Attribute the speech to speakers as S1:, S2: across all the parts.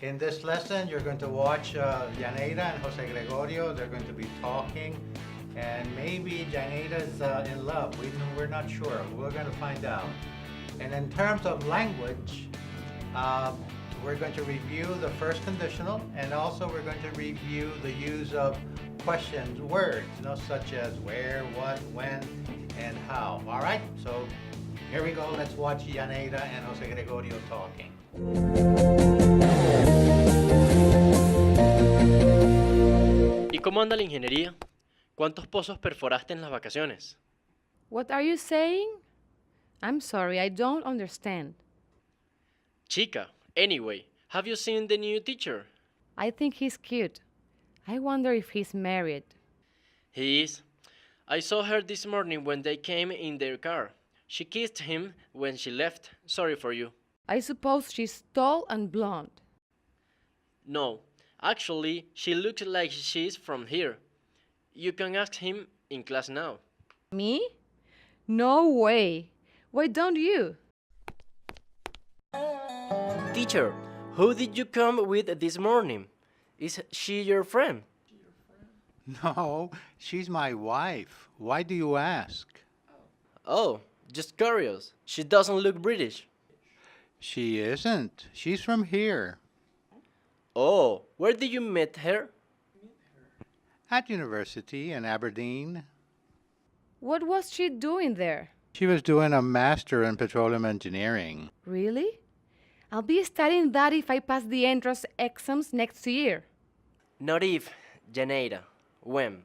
S1: In this lesson, you're going to watch Janeira and Jose Gregorio. They're going to be talking, and maybe Janeira's in love. We're not sure. We're going to find out. And in terms of language, we're going to review the first conditional, and also we're going to review the use of questions, words, such as where, what, when, and how. All right, so here we go. Let's watch Janeira and Jose Gregorio talking.
S2: ¿Y cómo anda la ingeniería? ¿Cuántos pozos perforaste en las vacaciones?
S3: What are you saying? I'm sorry, I don't understand.
S2: Chica, anyway, have you seen the new teacher?
S3: I think he's cute. I wonder if he's married.
S2: He is. I saw her this morning when they came in their car. She kissed him when she left. Sorry for you.
S3: I suppose she's tall and blonde.
S2: No, actually, she looks like she's from here. You can ask him in class now.
S3: Me? No way. Why don't you?
S2: Teacher, who did you come with this morning? Is she your friend?
S1: No, she's my wife. Why do you ask?
S2: Oh, just curious. She doesn't look British.
S1: She isn't. She's from here.
S2: Oh, where did you meet her?
S1: At university in Aberdeen.
S3: What was she doing there?
S1: She was doing a master in petroleum engineering.
S3: Really? I'll be studying that if I pass the entrance exams next year.
S2: Not if, Janeira. When?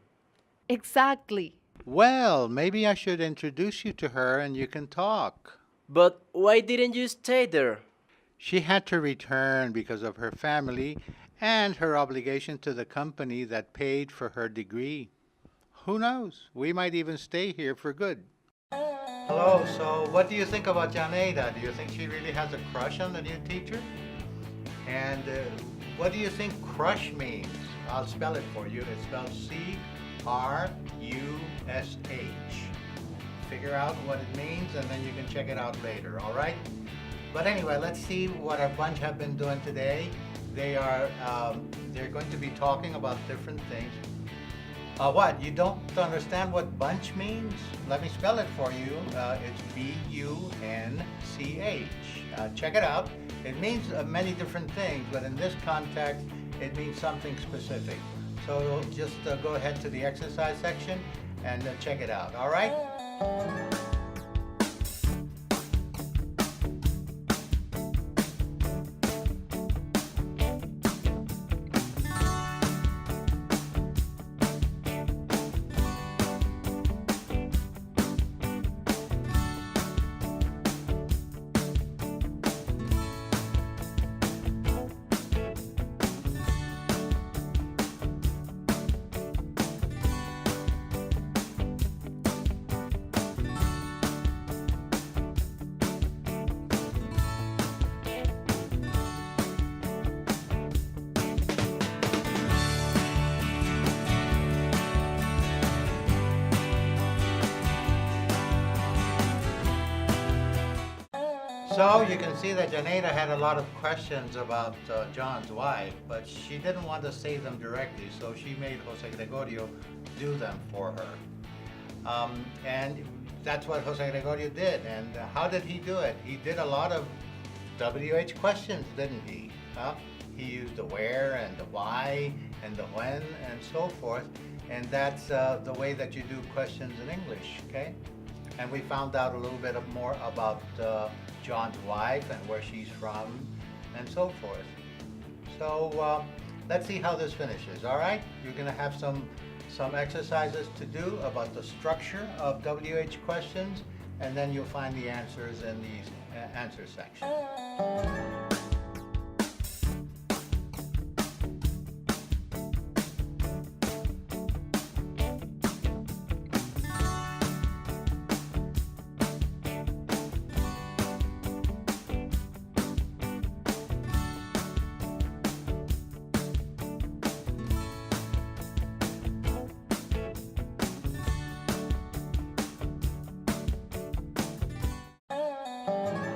S3: Exactly.
S1: Well, maybe I should introduce you to her and you can talk.
S2: But why didn't you stay there?
S1: She had to return because of her family and her obligation to the company that paid for her degree. Who knows? We might even stay here for good. Hello, so what do you think about Janeira? Do you think she really has a crush on the new teacher? And what do you think crush means? I'll spell it for you. It's spelled C-R-U-S-H. Figure out what it means and then you can check it out later, all right? But anyway, let's see what our bunch have been doing today. They're going to be talking about different things. What? You don't understand what bunch means? Let me spell it for you. It's B-U-N-C-H. Check it out. It means many different things, but in this context, it means something specific. So just go ahead to the exercise section and check it out, all right? So you can see that Janeira had a lot of questions about John's wife, but she didn't want to say them directly, so she made Jose Gregorio do them for her. And that's what Jose Gregorio did. And how did he do it? He did a lot of WH questions, didn't he? He used the where and the why and the when and so forth. And that's the way that you do questions in English, okay? And we found out a little bit more about John's wife and where she's from and so forth. So let's see how this finishes, all right? You're gonna have some exercises to do about the structure of WH questions, and then you'll find the answers in the answer section.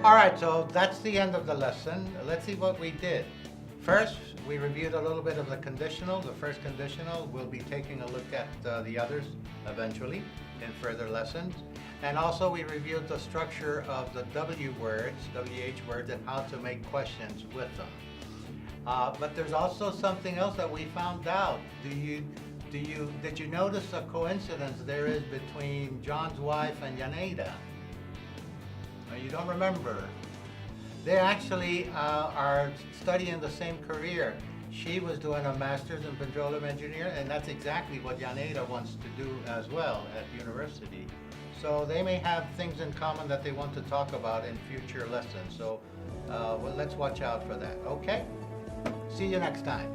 S1: All right, so that's the end of the lesson. Let's see what we did. First, we reviewed a little bit of the conditional. The first conditional, we'll be taking a look at the others eventually in further lessons. And also we reviewed the structure of the W words, WH words, and how to make questions with them. But there's also something else that we found out. Did you notice a coincidence there is between John's wife and Yaneda? You don't remember. They actually are studying the same career. She was doing a master's in petroleum engineering, and that's exactly what Yaneda wants to do as well at university. So they may have things in common that they want to talk about in future lessons. So well, let's watch out for that, okay? See you next time.